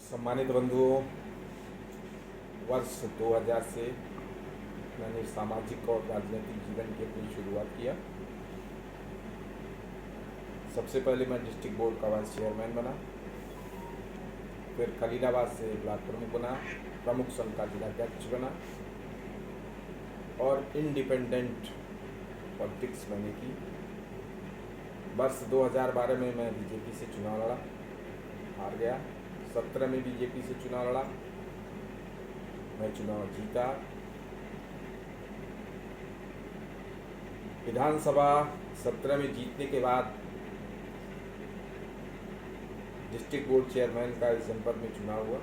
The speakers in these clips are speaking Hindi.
सम्मानित बंधुओं, वर्ष 2000 से मैंने सामाजिक और राजनीतिक जीवन की अपनी शुरुआत किया। सबसे पहले मैं डिस्ट्रिक्ट बोर्ड का वाइस चेयरमैन बना, फिर खलीलाबाद से ब्लॉक प्रमुख बना, प्रमुख संघ का जिलाध्यक्ष बना और इंडिपेंडेंट पॉलिटिक्स मैंने की। वर्ष 2012 में मैं बीजेपी से चुनाव लड़ा, हार गया। 17 में बीजेपी से चुनाव लड़ा, मैं चुनाव जीता। विधानसभा 17 में जीतने के बाद डिस्ट्रिक्ट बोर्ड चेयरमैन का इस जनपद में चुनाव हुआ।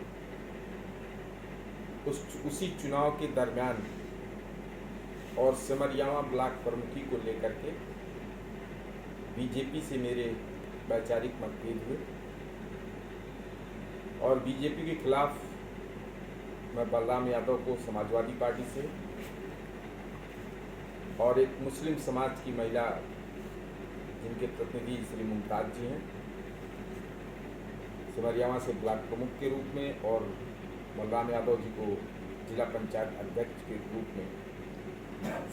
उसी चुनाव के दरमियान और सिमरियावा ब्लॉक प्रमुखी को लेकर के बीजेपी से मेरे वैचारिक मतभेद हुए और बीजेपी के खिलाफ मैं बलराम यादव को समाजवादी पार्टी से और एक मुस्लिम समाज की महिला जिनके प्रतिनिधि श्री मुमताज जी हैं, सिमरियावा से ब्लॉक प्रमुख के रूप में और बलराम यादव जी को जिला पंचायत अध्यक्ष के रूप में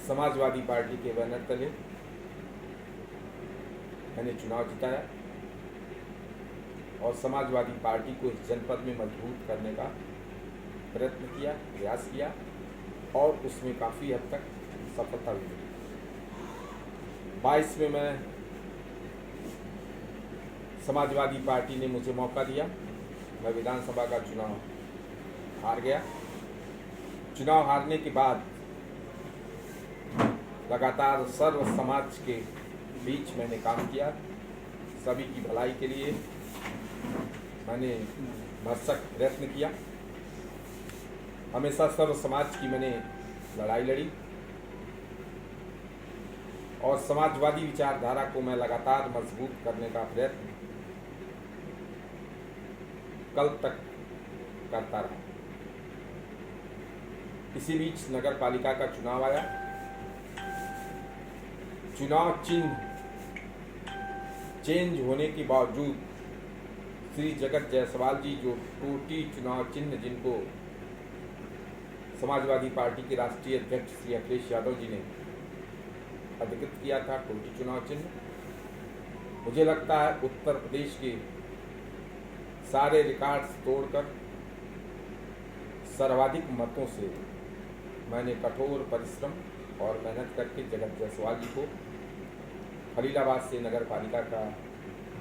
समाजवादी पार्टी के बैनर तले मैंने चुनाव जिताया और समाजवादी पार्टी को इस जनपद में मजबूत करने का प्रयत्न किया, प्रयास किया और उसमें काफ़ी हद तक सफलता मिली। 22 में मैं समाजवादी पार्टी ने मुझे मौका दिया, मैं विधानसभा का चुनाव हार गया। चुनाव हारने के बाद लगातार सर्व समाज के बीच मैंने काम किया, सभी की भलाई के लिए मैंने भरसक प्रयत्न किया। हमेशा सर्व समाज की मैंने लड़ाई लड़ी और समाजवादी विचारधारा को मैं लगातार मजबूत करने का प्रयत्न कल तक करता रहा। इसी बीच नगर पालिका का चुनाव आया। चुनाव चिन्ह चेंज होने के बावजूद श्री जगत जायसवाल जी, जो टोटी चुनाव चिन्ह जिनको समाजवादी पार्टी के राष्ट्रीय अध्यक्ष श्री अखिलेश यादव जी ने अधिकृत किया था, टोटी चुनाव चिन्ह, मुझे लगता है उत्तर प्रदेश के सारे रिकॉर्ड्स तोड़कर सर्वाधिक मतों से मैंने कठोर परिश्रम और मेहनत करके जगत जायसवाल जी को खलीलाबाद से नगर पालिका का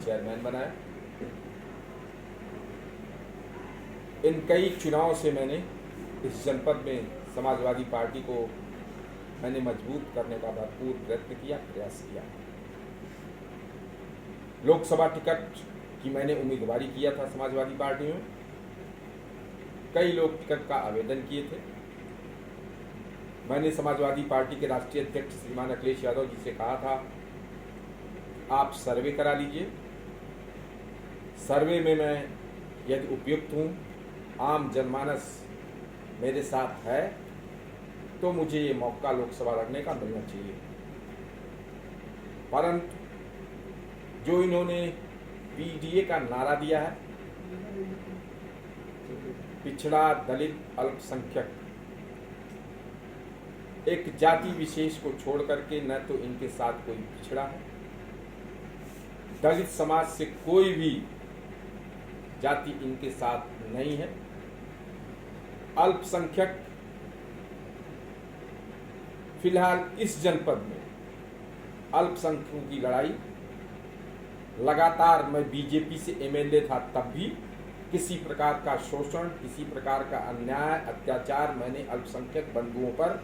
चेयरमैन बनाया। इन कई चुनाव से मैंने इस जनपद में समाजवादी पार्टी को मैंने मजबूत करने का भरपूर प्रयत्न किया, प्रयास किया। लोकसभा टिकट की मैंने उम्मीदवारी किया था समाजवादी पार्टी में, कई लोग टिकट का आवेदन किए थे। मैंने समाजवादी पार्टी के राष्ट्रीय अध्यक्ष श्रीमान अखिलेश यादव जी से कहा था, आप सर्वे करा लीजिए, सर्वे में मैं यदि उपयुक्त हूँ, आम जनमानस मेरे साथ है, तो मुझे ये मौका लोकसभा लड़ने का मिलना चाहिए। परंतु जो इन्होंने पीडीए का नारा दिया है, पिछड़ा, दलित, अल्पसंख्यक, एक जाति विशेष को छोड़ करके न तो इनके साथ कोई पिछड़ा है, दलित समाज से कोई भी जाति इनके साथ नहीं है, अल्पसंख्यक फिलहाल इस जनपद में अल्पसंख्यकों की लड़ाई लगातार, मैं बीजेपी से एमएलए था तब भी किसी प्रकार का शोषण, किसी प्रकार का अन्याय, अत्याचार मैंने अल्पसंख्यक बंधुओं पर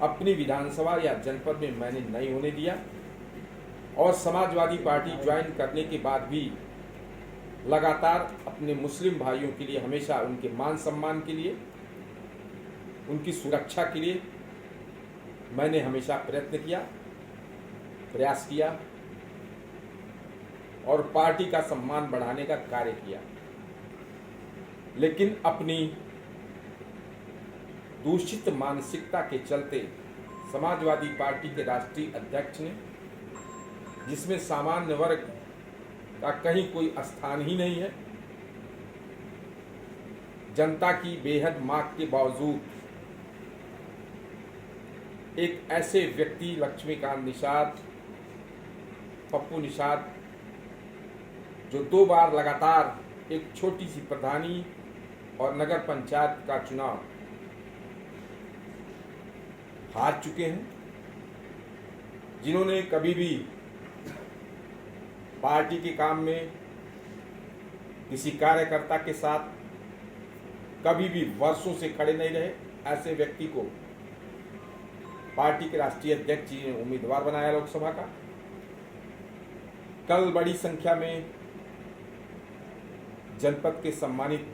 अपनी विधानसभा या जनपद में मैंने नहीं होने दिया और समाजवादी पार्टी ज्वाइन करने के बाद भी लगातार अपने मुस्लिम भाइयों के लिए, हमेशा उनके मान सम्मान के लिए, उनकी सुरक्षा के लिए मैंने हमेशा प्रयत्न किया, प्रयास किया और पार्टी का सम्मान बढ़ाने का कार्य किया। लेकिन अपनी दूषित मानसिकता के चलते समाजवादी पार्टी के राष्ट्रीय अध्यक्ष ने, जिसमें सामान्य वर्ग का कहीं कोई स्थान ही नहीं है, जनता की बेहद मांग के बावजूद एक ऐसे व्यक्ति लक्ष्मीकांत निषाद, पप्पू निषाद, जो 2 बार लगातार एक छोटी सी प्रधानी और नगर पंचायत का चुनाव हार चुके हैं, जिन्होंने कभी भी पार्टी के काम में किसी कार्यकर्ता के साथ कभी भी वर्षों से खड़े नहीं रहे, ऐसे व्यक्ति को पार्टी के राष्ट्रीय अध्यक्ष जी ने उम्मीदवार बनाया लोकसभा का। कल बड़ी संख्या में जनपद के सम्मानित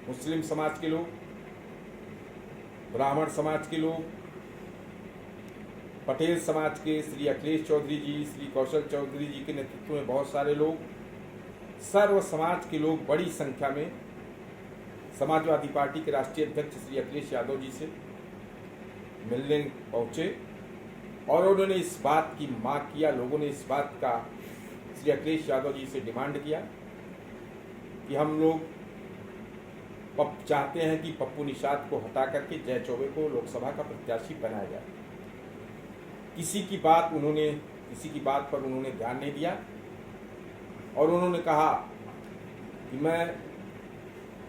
मुस्लिम समाज के लोग, ब्राह्मण समाज के लोग, पटेल समाज के श्री अखिलेश चौधरी जी, श्री कौशल चौधरी जी के नेतृत्व में बहुत सारे लोग, सर्व समाज के लोग बड़ी संख्या में समाजवादी पार्टी के राष्ट्रीय अध्यक्ष श्री अखिलेश यादव जी से मिलने पहुंचे और उन्होंने इस बात की मांग किया, लोगों ने इस बात का श्री अखिलेश यादव जी से डिमांड किया कि हम लोग चाहते हैं कि पप्पू निषाद को हटा करके जय चौबे को लोकसभा का प्रत्याशी बनाया जाए। किसी की बात पर उन्होंने ध्यान नहीं दिया और उन्होंने कहा कि मैं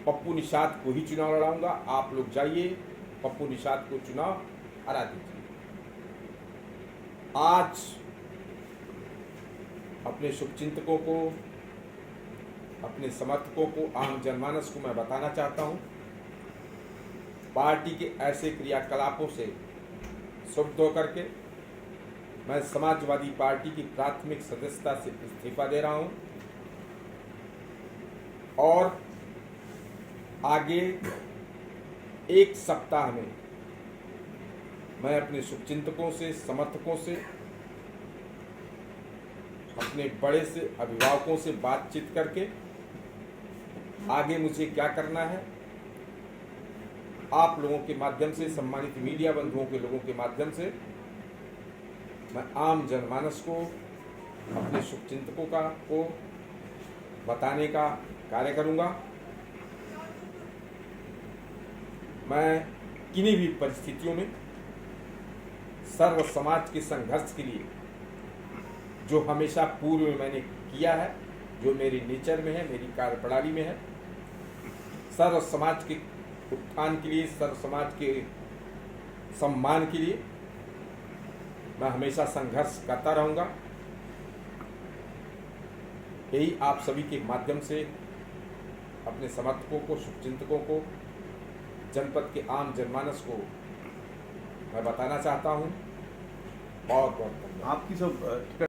पप्पू निषाद को ही चुनाव लड़ाऊंगा, आप लोग जाइए पप्पू निषाद को चुनाव हरा दीजिए। आज अपने शुभचिंतकों को, अपने समर्थकों को, आम जनमानस को मैं बताना चाहता हूं, पार्टी के ऐसे क्रियाकलापों से क्षुब्ध होकर के मैं समाजवादी पार्टी की प्राथमिक सदस्यता से इस्तीफा दे रहा हूं और आगे 1 सप्ताह में मैं अपने शुभचिंतकों से, समर्थकों से, अपने बड़े से अभिभावकों से बातचीत करके आगे मुझे क्या करना है, आप लोगों के माध्यम से, सम्मानित मीडिया बंधुओं के लोगों के माध्यम से मैं आम जनमानस को, अपने शुभचिंतकों को बताने का कार्य करूंगा। मैं किन्हीं भी परिस्थितियों में सर्व समाज के संघर्ष के लिए, जो हमेशा पूर्व में मैंने किया है, जो मेरी नेचर में है, मेरी कार्यप्रणाली में है, सर्व समाज के उत्थान के लिए, सर्व समाज के सम्मान के लिए मैं हमेशा संघर्ष करता रहूंगा। यही आप सभी के माध्यम से अपने समर्थकों को, शुभचिंतकों को, जनपद के आम जनमानस को मैं बताना चाहता हूं। बहुत बहुत धन्यवाद। आपकी सब